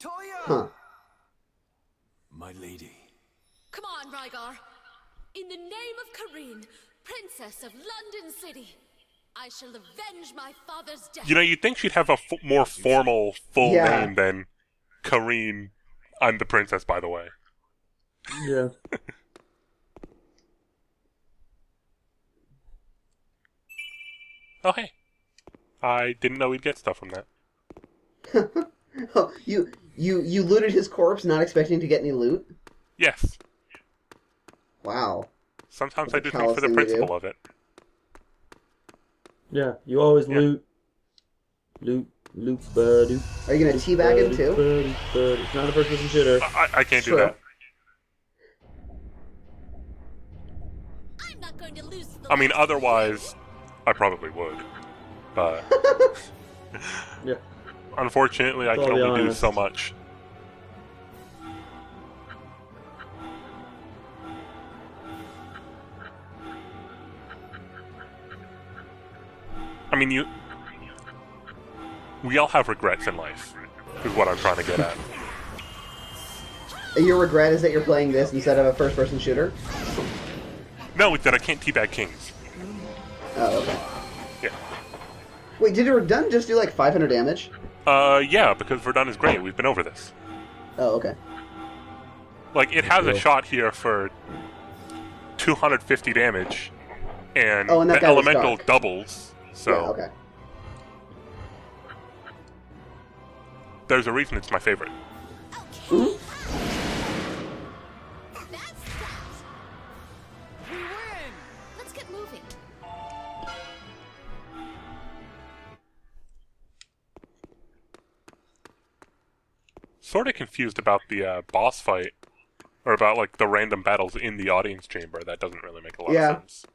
Huh. My lady. Come on, Rygar. In the name of Kareen, Princess of London City, I shall avenge my father's death. You know, you'd think she'd have a more formal, full name than Kareen. I'm the princess, by the way. Yeah. Oh, hey. I didn't know we'd get stuff from that. Oh, you looted his corpse, not expecting to get any loot? Yes. Wow. Sometimes That's I a do things callous for the thing to do. principle of it. Yeah, you always loot. Loot, ba-doop. Are you gonna teabag him too? It's not a first-person shooter. I can't do True. that. I'm not going to lose the I mean, last otherwise, I probably would. But Yeah. unfortunately, I Let's can all be only do honest. so much. I mean, we all have regrets in life, is what I'm trying to get at. Your regret is that you're playing this instead of a first-person shooter? No, it's that I can't teabag kings. Oh, okay. Yeah. Wait, did Verdun just do like 500 damage? Yeah, because Verdun is great. We've been over this. Oh, okay. Like, it has a Cool. shot here for 250 damage, and, Oh, and that the guy was elemental dark. doubles, so Yeah, okay. there's a reason it's my favorite. Mhm. That's that. We win. Let's get moving. Sort of confused about the boss fight, or about, like, the random battles in the audience chamber. That doesn't really make a lot of sense.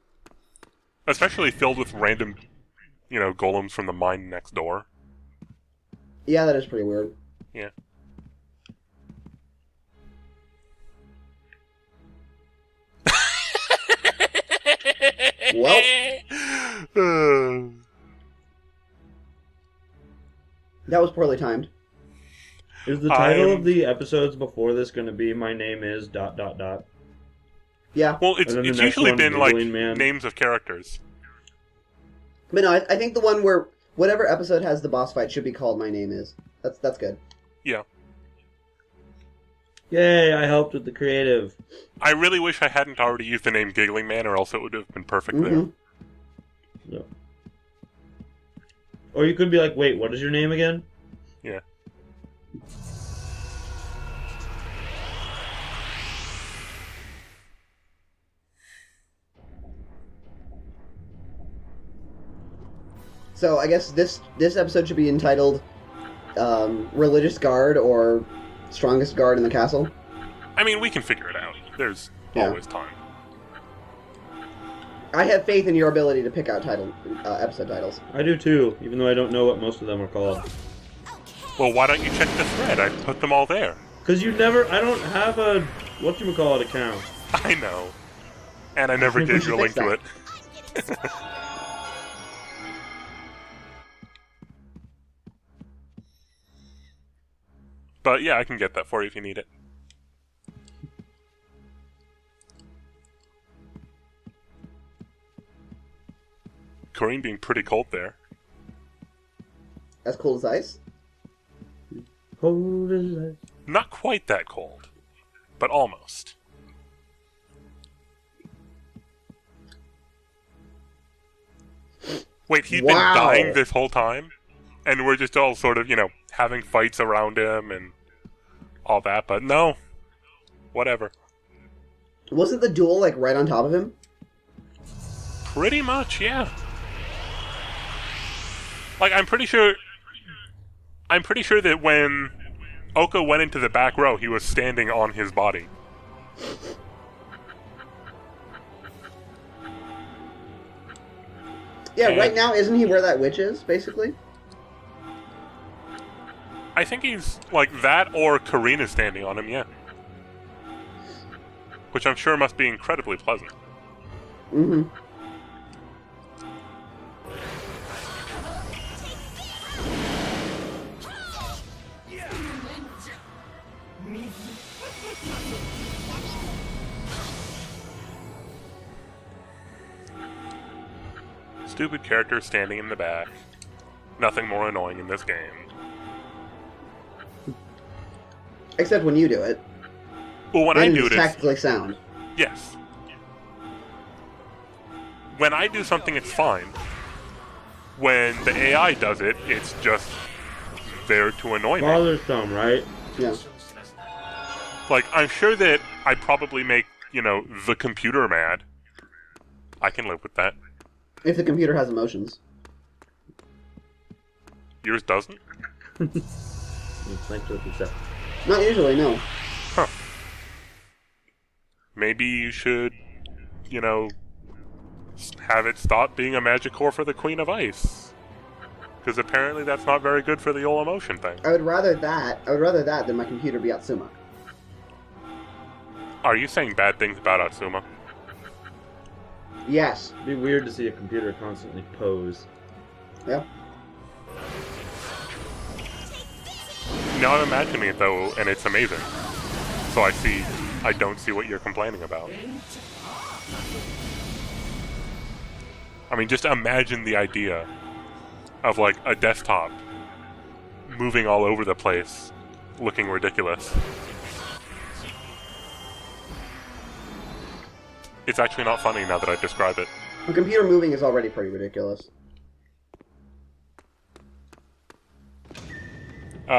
Especially filled with random, golems from the mine next door. Yeah, that is pretty weird. Yeah. Well, that was poorly timed. Is the title I'm- of the episodes before this going to be "My name is ... Yeah. Well, it's And then the next usually one, been, like, Giggling Man. names of characters. But no, I think the one where whatever episode has the boss fight should be called My Name Is. That's good. Yeah. Yay! I helped with the creative. I really wish I hadn't already used the name Giggling Man, or else it would have been perfect there. Mhm. No. Or you could be like, "Wait, what is your name again?" Yeah. So I guess this episode should be entitled Religious Guard or Strongest Guard in the Castle. I mean, we can figure it out. There's Yeah. always time. I have faith in your ability to pick out episode titles. I do too, even though I don't know what most of them are called. Well, why don't you check the thread? I put them all there. Because I don't have a whatchamacallit account. I know. And I never We gave should you a link fix to it. But yeah, I can get that for you if you need it. Kareem being pretty cold there. As cold as ice. Cold as ice. Not quite that cold, but almost. Wait, he'd been Wow. dying this whole time? And we're just all sort of, having fights around him and all that, but no. Whatever. Wasn't the duel like right on top of him? Pretty much, yeah. Like, I'm pretty sure that when Oko went into the back row, he was standing on his body. Yeah, And- right now isn't he where that witch is, basically? I think he's like that, or Karina standing on him, yeah. Which I'm sure must be incredibly pleasant. Mm-hmm. stupid character standing in the back. Nothing more annoying in this game. Except when you do it. Well, when Then I do it's it, tactically sound. yes. When I do something, it's fine. When the AI does it, it's just there to annoy me. Bothersome, right? Yeah. Like, I'm sure that I probably make, the computer mad. I can live with that. If the computer has emotions. Yours doesn't? Thanks for the consent. Not usually, no. Huh. Maybe you should, have it stop being a Magic-Core for the Queen of Ice. Because apparently that's not very good for the whole emotion thing. I would rather that than my computer be Atsuma. Are you saying bad things about Atsuma? Yes. It'd be weird to see a computer constantly pose. Yeah. Now I'm imagining it though, and it's amazing. So I don't see what you're complaining about. I mean, just imagine the idea of like a desktop moving all over the place, looking ridiculous. It's actually not funny now that I describe it. A computer moving is already pretty ridiculous.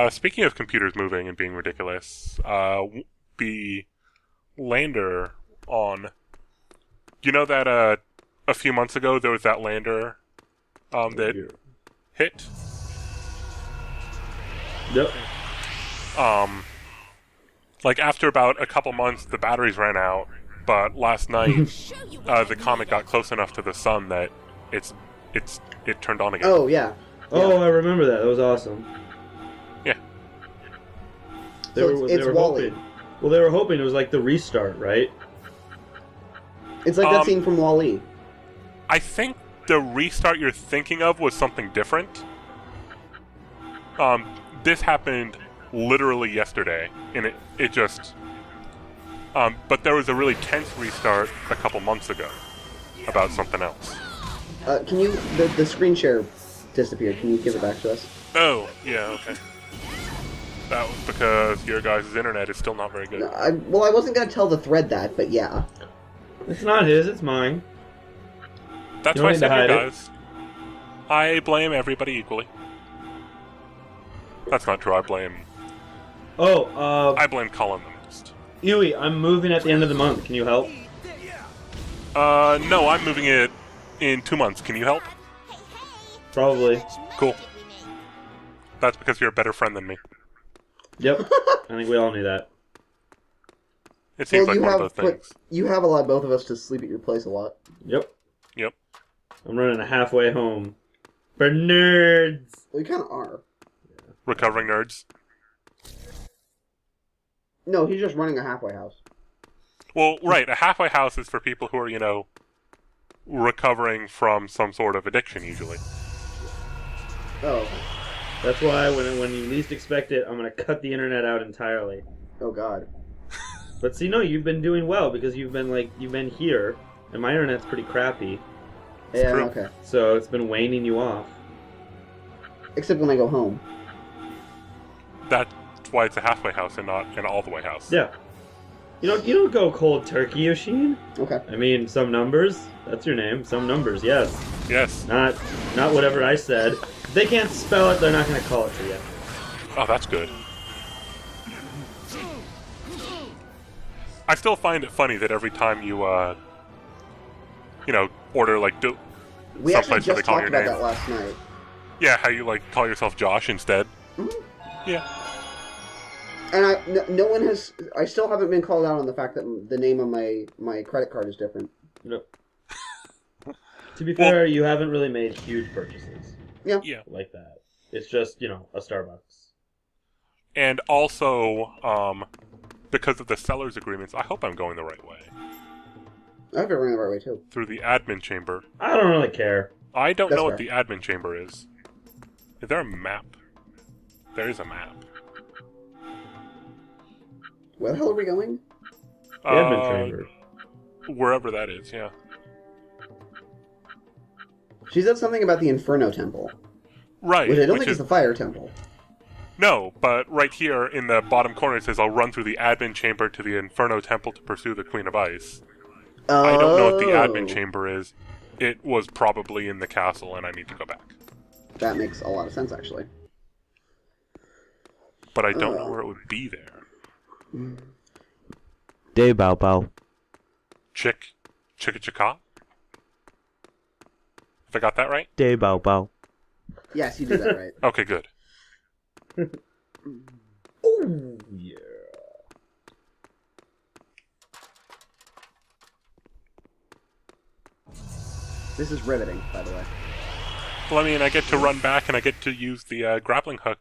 Speaking of computers moving and being ridiculous, the lander on... You know that a few months ago there was that lander that hit? Yep. Like after about a couple months the batteries ran out, but last night the comet got close enough to the sun that it turned on again. Oh, yeah. Oh, I remember that. That was awesome. Yeah. It's Wall-E. Well, they were hoping it was like the restart, right? It's like that scene from Wall-E. I think the restart you're thinking of was something different. This happened literally yesterday, and it just... but there was a really tense restart a couple months ago about something else. Can you... The screen share disappeared. Can you give it back to us? Oh, yeah, okay. That was because your guys' internet is still not very good. I wasn't going to tell the thread that, but yeah. It's not his, it's mine. That's You why I don't said need to you hide it. guys. I blame everybody equally. That's not true, I blame Colin the most. Yui, I'm moving at the end of the month. Can you help? No, I'm moving it in 2 months. Can you help? Probably. Cool. That's because you're a better friend than me. Yep. I think we all knew that. It seems like one of those things. You have allowed both of us to sleep at your place a lot. Yep. Yep. I'm running a halfway home. For nerds! We kind of are. Recovering nerds. No, he's just running a halfway house. Well, right, a halfway house is for people who are, recovering from some sort of addiction, usually. Oh. That's why when you least expect it, I'm going to cut the internet out entirely. Oh, God. But see, no, you've been doing well because you've been here, and my internet's pretty crappy. Yeah, true. okay. So it's been waning you off. Except when I go home. That's why it's a halfway house and not an all-the-way house. Yeah. You don't go cold turkey, Yoshin. Okay. I mean, some numbers. That's your name. Some numbers, yes. Yes. Not whatever I said. If they can't spell it, they're not going to call it to you. Oh, that's good. I still find it funny that every time you, order, like, We actually someplace where they just call talked your about name. that last night. Yeah, how you, call yourself Josh instead. Mm-hmm. Yeah. And no one has... I still haven't been called out on the fact that the name on my credit card is different. Nope. To be fair, you haven't really made huge purchases. Yeah. Yeah. Like that. It's just, a Starbucks. And also, because of the seller's agreements, I hope I'm going the right way. I have it running the right way, too. Through the admin chamber. I don't really care. I don't That's know what fair. the admin chamber is. Is there a map? There is a map. Where the hell are we going? The admin chamber. Wherever that is, yeah. She said something about the Inferno Temple, Right. which I don't think is the Fire Temple. No, but right here in the bottom corner it says, I'll run through the admin chamber to the Inferno Temple to pursue the Queen of Ice. Oh. I don't know what the admin chamber is. It was probably in the castle, and I need to go back. That makes a lot of sense, actually. But I don't know where it would be there. Day Bao Bao. Chicka. If I got that right? Day Bao Bao. Yes, you did that right. Okay, good. Oh, yeah. This is riveting, by the way. Well, I mean, I get to run back and I get to use the grappling hook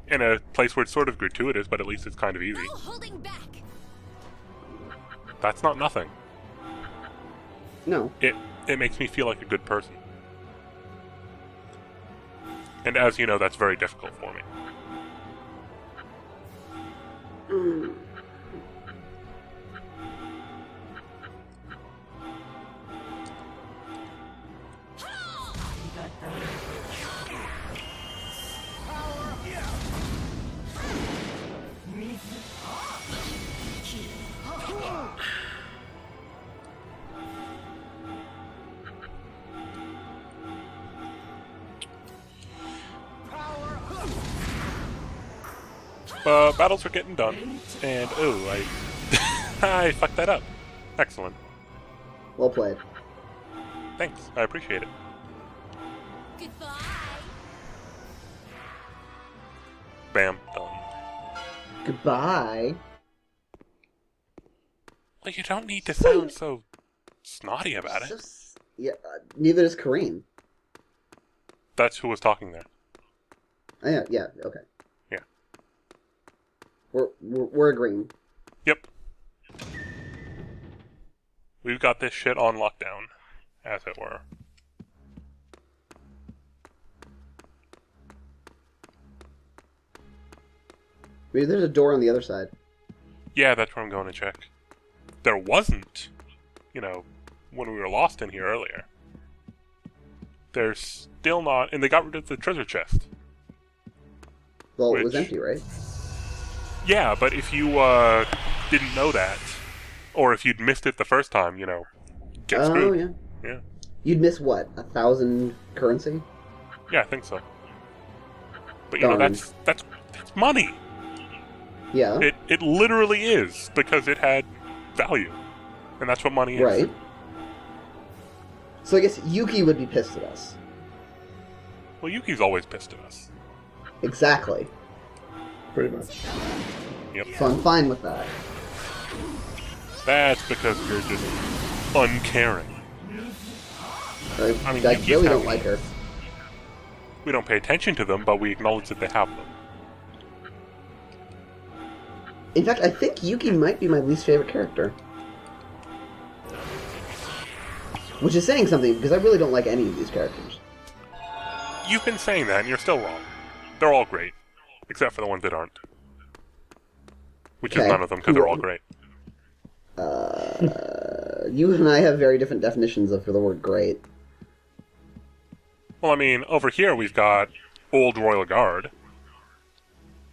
in a place where it's sort of gratuitous, but at least it's kind of easy. No holding back. That's not nothing. No. It makes me feel like a good person. And as you know, that's very difficult for me. Battles are getting done, and I fucked that up. Excellent. Well played. Thanks, I appreciate it. Goodbye. Bam, done. Goodbye. Well, you don't need to sound so snotty about it. Yeah, neither does Kareem. That's who was talking there. Yeah, okay. Yeah. We're agreeing. Yep. We've got this shit on lockdown, as it were. Maybe there's a door on the other side. Yeah, that's where I'm going to check. There wasn't, when we were lost in here earlier. There's still not, and they got rid of the treasure chest. Well, it was empty, right? Yeah, but if you didn't know that, or if you'd missed it the first time, get screwed. Yeah. Yeah. You'd miss what? 1,000 currency? Yeah, I think so. But Darn. that's money. Yeah. It literally is, because it had value. And that's what money is. Right. So I guess Yuki would be pissed at us. Well, Yuki's always pissed at us. Exactly. Pretty much. Yep. So I'm fine with that. That's because you're just uncaring. I mean, I Yuki's really don't happy. like her. We don't pay attention to them, but we acknowledge that they have them. In fact, I think Yuki might be my least favorite character. Which is saying something, because I really don't like any of these characters. You've been saying that, and you're still wrong. They're all great. Except for the ones that aren't. Which is Okay. none of them, because they're all great. You and I have very different definitions for the word great. Well, I mean, over here we've got Old Royal Guard.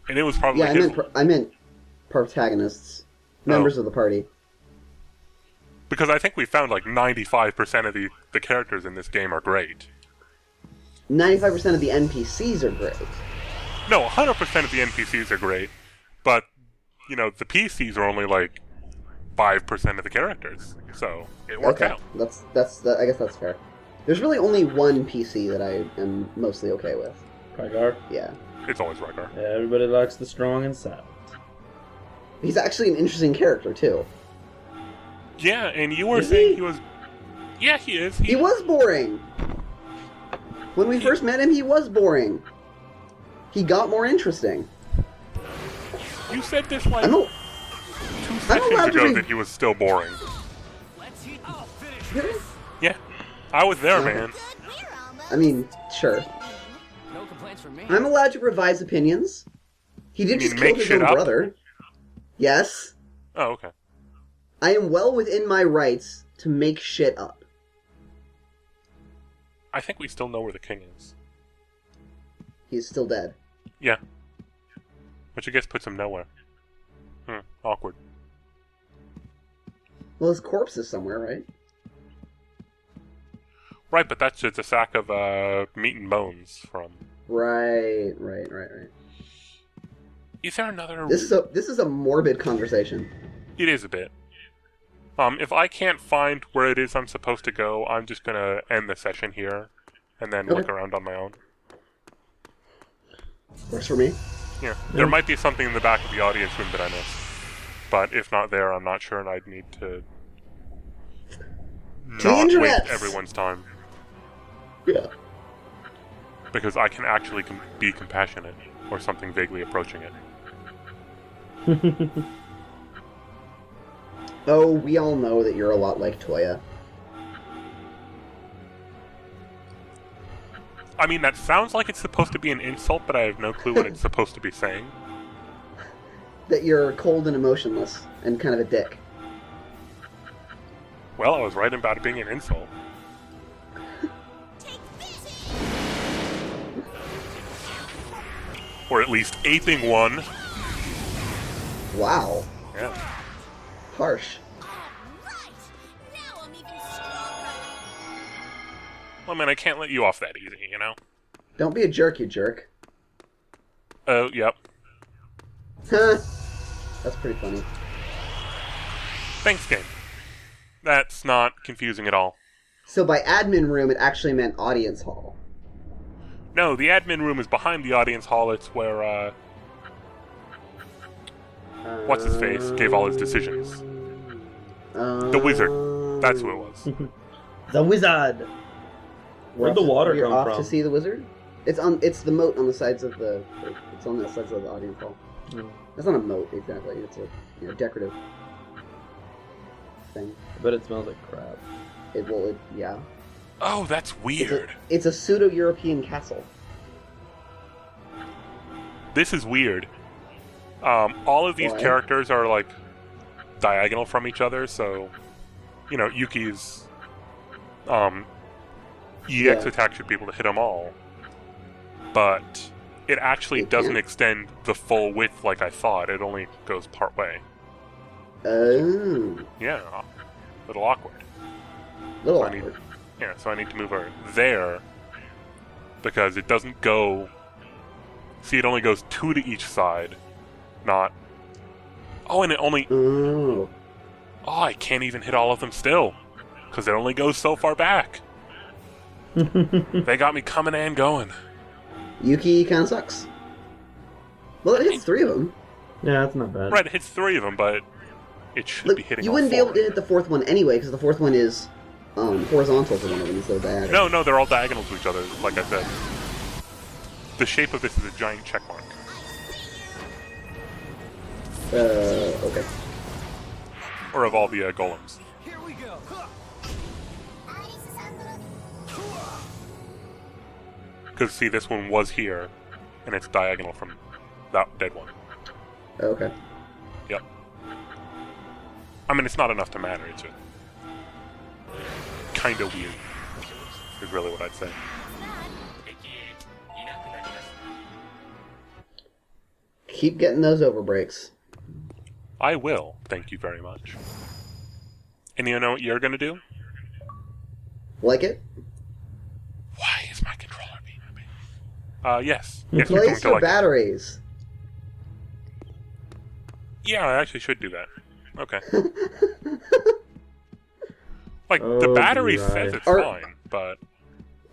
And it was probably Yeah, his... I meant protagonists. Members of the party. Because I think we found like 95% of the characters in this game are great. 95% of the NPCs are great. No, 100% of the NPCs are great. But, the PCs are only like 5% of the characters. So, it worked Okay, out. I guess that's fair. There's really only one PC that I am mostly okay with. Rygar. Yeah. It's always Rygar. Everybody likes the strong and silent. He's actually an interesting character, too. Yeah, and you were Is saying he? he was... Yeah, he is. He was boring! When we first met him, he was boring. He got more interesting. You said this like I'm 2 allowed sessions to ago be- that he was still boring. Really? Yeah, I was there, Okay. man. Good, we're almost. I mean, sure. No complaints from me. I'm allowed to revise opinions. He did You just mean kill make his shit own up? brother. Yes. Oh, okay. I am well within my rights to make shit up. I think we still know where the king is. He's still dead. Yeah. Which I guess puts him nowhere. Awkward. Well, his corpse is somewhere, right? Right, but that's just a sack of meat and bones from... Right. Is there another... This is a morbid conversation. It is a bit. If I can't find where it is I'm supposed to go, I'm just gonna end the session here, and then look around on my own. Works for me. Yeah, there might be something in the back of the audience room that I missed. But if not there, I'm not sure, and I'd need to not waste everyone's time. Yeah. Because I can actually be compassionate, or something vaguely approaching it. Oh, we all know that you're a lot like Toya. I mean, that sounds like it's supposed to be an insult, but I have no clue what it's supposed to be saying. That you're cold and emotionless, and kind of a dick. Well, I was right about it being an insult. Or at least aping one. Wow. Yeah. Harsh. Well, man, I can't let you off that easy, you know? Don't be a jerk, you jerk. Oh, yep. Huh. That's pretty funny. Thanks, game. That's not confusing at all. So by admin room, it actually meant audience hall. No, the admin room is behind the audience hall. It's where, what's-his-face gave all his decisions. The wizard. That's who it was. The wizard! Where'd the water You're come off from? to see the wizard? It's the moat on the sides of the... It's on the sides of the audience hall. That's not a moat, exactly. It's a decorative thing. But it smells like crap. Yeah. Oh, that's weird. It's a pseudo-European castle. This is weird. All of these characters are, like, diagonal from each other, so... You know, Yuki's... EX attack should be able to hit them all. But it actually doesn't extend the full width like I thought. It only goes part way. Oh. Yeah. A little awkward. Little So awkward. so I need to move her there. Because it doesn't go... See, it only goes 2 to each side. Not... Oh, and it only... Oh. Oh, I can't even hit all of them still. Because it only goes so far back. They got me coming and going. Yuki kind of sucks. Well, it hits 3 of them. Yeah, that's not bad. Right, it hits 3 of them, but it should be hitting you all wouldn't 4. be able to hit the 4th one anyway, because the 4th one is horizontal for one of them instead of diagonal. No, they're all diagonal to each other, like I said. The shape of this is a giant check mark. Okay. Or of all the golems. Here we go. Because, see, this one was here, and it's diagonal from that dead one. Okay. Yep. I mean, it's not enough to matter, it's just... kind of weird, is really what I'd say. Keep getting those overbreaks. I will, thank you very much. And you know what you're gonna do? Like it? Why is my controller being a pain? Yes. Yes, you're going Place to your like it. batteries. Yeah, I actually should do that. Okay. Like, the Oh, battery right. says it's Are- fine, but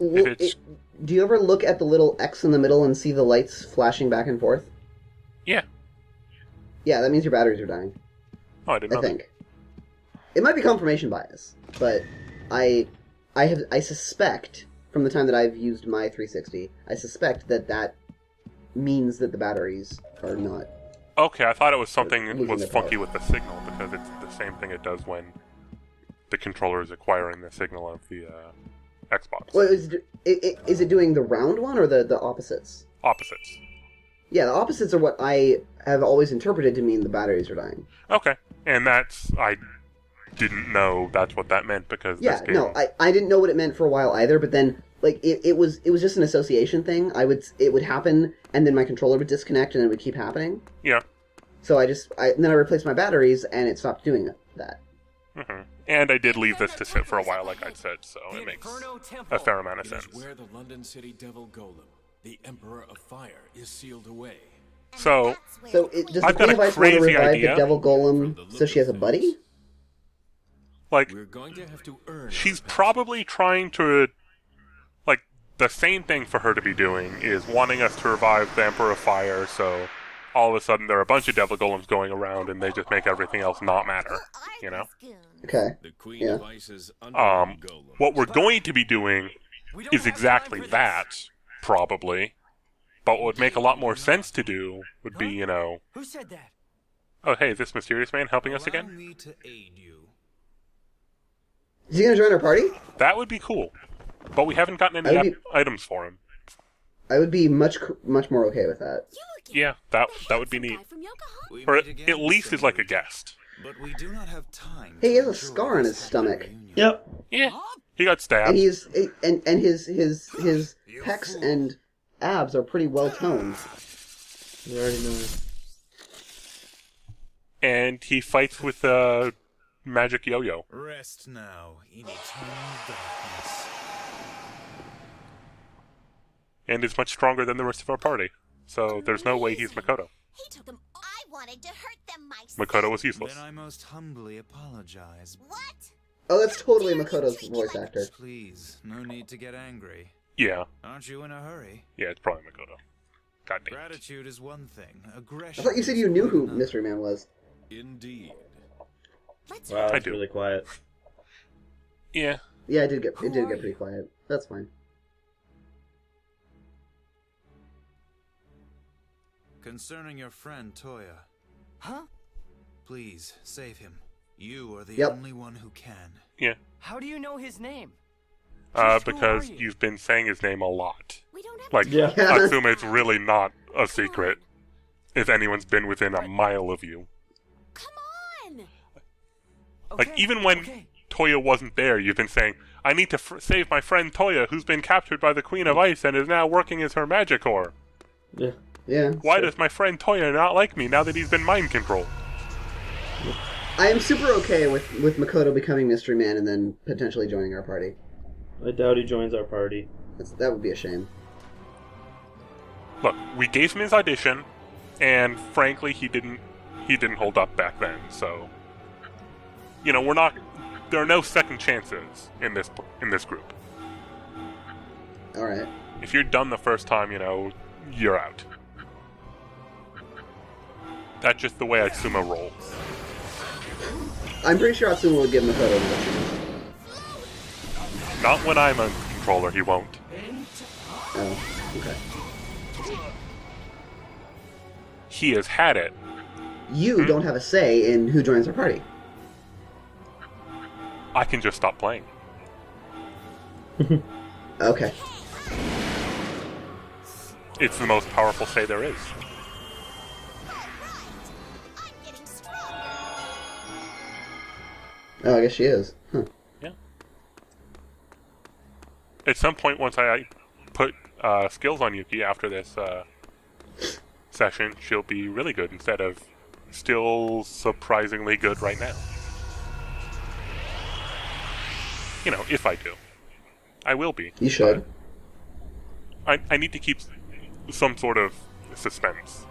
Well, if it's... do you ever look at the little X in the middle and see the lights flashing back and forth? Yeah. Yeah, that means your batteries are dying. Oh, I didn't know I think. It might be confirmation bias, but I suspect from the time that I've used my 360, I suspect that means that the batteries are not. that. Okay, I thought it was something Losing was their funky power. with the signal, because it's the same thing it does when the controller is acquiring the signal of the Xbox. Well, is it doing the round one or the opposites? Opposites. Yeah, the opposites are what I have always interpreted to mean the batteries are dying. Okay, and that's... I didn't know that's what that meant, because Yeah, this game... no, I didn't know what it meant for a while either, but then like it was just an association thing. It would happen, and then my controller would disconnect, and it would keep happening. Yeah. So then I replaced my batteries, and it stopped doing that. Mm-hmm. And I did leave this to sit for a while, like I'd said, so it makes a fair amount of It is sense. where the London City Devil Golem, the Emperor of Fire, is sealed away. So Does the I've Queen got of a Ice want to crazy revive idea. the Devil Golem so she has a buddy? like, We're going to have to earn. she's our passage. probably trying to, like, the same thing for her to be doing is wanting us to revive the Emperor of Fire, so all of a sudden there are a bunch of Devil Golems going around, and they just make everything else not matter, you know? Okay. The Queen Yeah. of Ice's underground golem. What we're going to be doing is exactly that, probably. But what would make a lot more sense to do would be, you know, Who said that? oh hey, is this mysterious man helping us Allow again? me to aid you. Is he gonna join our party? That would be cool. But we haven't gotten I any would be- items for him. I would be much more okay with that. Yeah, that would be neat. We Or meet again at least as like a soon, guest. But we do not have time. Hey, he to has a enjoy scar on this his stomach. reunion. Yep. Yeah, he got stabbed. And his pecs and abs are pretty well toned. You already know. And he fights with a magic yo-yo. Rest now in eternal darkness. And is much stronger than the rest of our party. So there's no way he's Makoto. He took them. I wanted to hurt them myself. Makoto was useless. Then I most humbly apologize. What? Oh, that's totally Makoto's voice actor. Please, no need to get angry. Yeah, Aren't you in a hurry? yeah, it's probably Makoto. God damn. Gratitude is one thing. I Aggression. thought you said you is knew who another. Mystery Man was. Indeed. Let's Wow, I it's do. really quiet. Yeah, Yeah, it did get pretty quiet. That's fine. Concerning your friend Toya, Huh? please save him. You are the Yep. only one who can. yeah. How do you know his name? Just who Because are you? you've been saying his name a lot. We don't have Like, Yeah. Yeah. Atsume, it's really not a secret if anyone's been within a mile of you. Come on. Like, Okay, even when okay. Toya wasn't there, you've been saying, I need to save my friend Toya, who's been captured by the Queen of Ice and is now working as her Magicore. Yeah. Yeah. Why does my friend Toya not like me now that he's been mind controlled? I am super okay with Makoto becoming Mystery Man and then potentially joining our party. I doubt he joins our party. That would be a shame. Look, we gave him his audition, and frankly, he didn't hold up back then. So, you know, there are no second chances in this group. All right. If you're done the first time, you know, you're out. That's just the way Atsuma rolls. I'm pretty sure Atsuma would give Makoto another chance. Not when I'm a controller, he won't. Oh, okay. He has had it. You don't have a say in who joins our party. I can just stop playing. Okay. It's the most powerful say there is. I'm getting stronger. Oh, I guess she is. Huh. Yeah. At some point, once I put skills on Yuki after this session, she'll be really good instead of still surprisingly good right now. You know, if I do. I will be. You should. I need to keep some sort of suspense.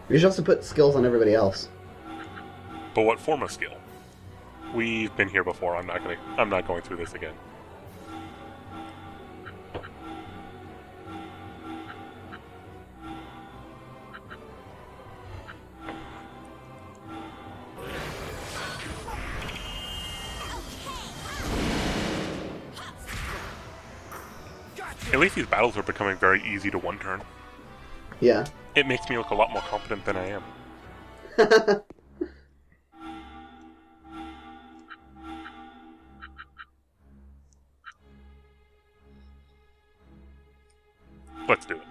You should also put skills on everybody else. But what form of skill? We've been here before. I'm not going through this again. At least these battles are becoming very easy to one turn. Yeah. It makes me look a lot more competent than I am. Let's do it.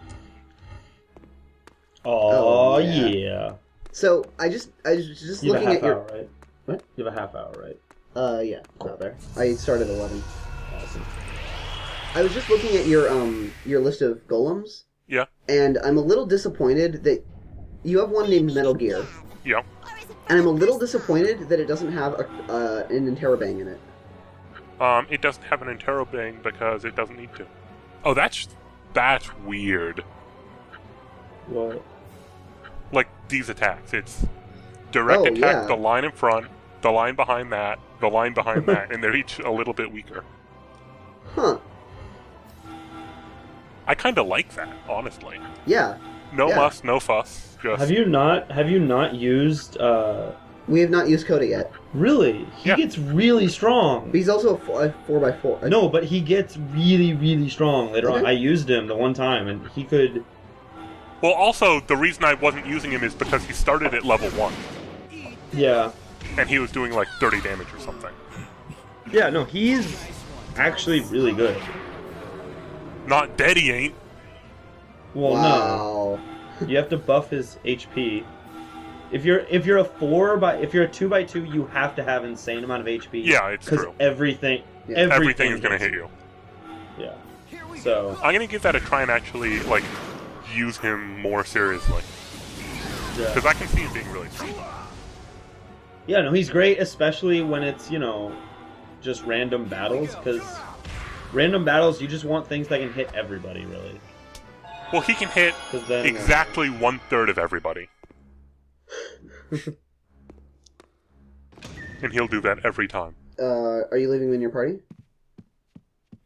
Oh, yeah. yeah. So I was just You have looking a at half your. hour, right? What? You have a half hour, right? Yeah, about there. I started 11. Awesome. I was just looking at your list of golems, Yeah. and I'm a little disappointed that you have one named Metal Gear, Yeah. and I'm a little disappointed that it doesn't have an interrobang in it. It doesn't have an interrobang because it doesn't need to. Oh, that's weird. What? Like, these attacks. It's direct attack, yeah. the line in front, the line behind that, the line behind that, and they're each a little bit weaker. Huh. I kind of like that, honestly. Yeah. No Yeah. muss, no fuss. Just Have you not used We have not used Coda yet. really? He Yeah. gets really strong. But he's also a 4x4. No, but he gets really, really strong later on. Okay. I used him the one time, and he could. Well, also, the reason I wasn't using him is because he started at level 1, Yeah. and he was doing like 30 damage or something. Yeah, no, he's actually really good. Not dead, he ain't. Well, Wow. no, you have to buff his HP. If you're a 2x2, you have to have insane amount of HP. Yeah, it's true. Everything Everything is going to hits hit you. Yeah. So I'm going to give that a try and actually, like, use him more seriously. yeah. Because I can see him being really strong. Yeah, no, he's great, especially when it's, just random battles, because random battles, you just want things that can hit everybody, really. Well, he can hit 'Cause then, exactly 1/3 of everybody. And he'll do that every time. Are you leaving me in your party?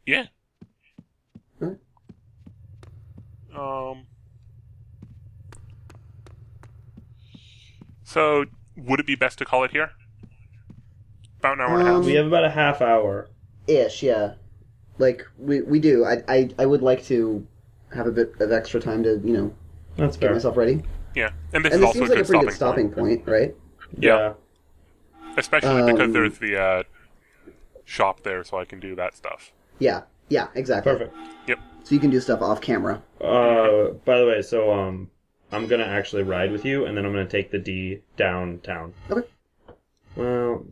Yeah. Huh? So, would it be best to call it here? About an hour and a half? We have about a half hour. Ish, yeah. Like, we do. I would like to have a bit of extra time to, That's get fair. myself ready. Yeah. And this And is this also seems a like a good pretty good stopping stopping point, right? Yeah. Especially because there's the shop there, so I can do that stuff. Yeah, exactly. Perfect. Yep. So you can do stuff off camera. By the way, so I'm gonna actually ride with you, and then I'm gonna take the D downtown. Okay. Well,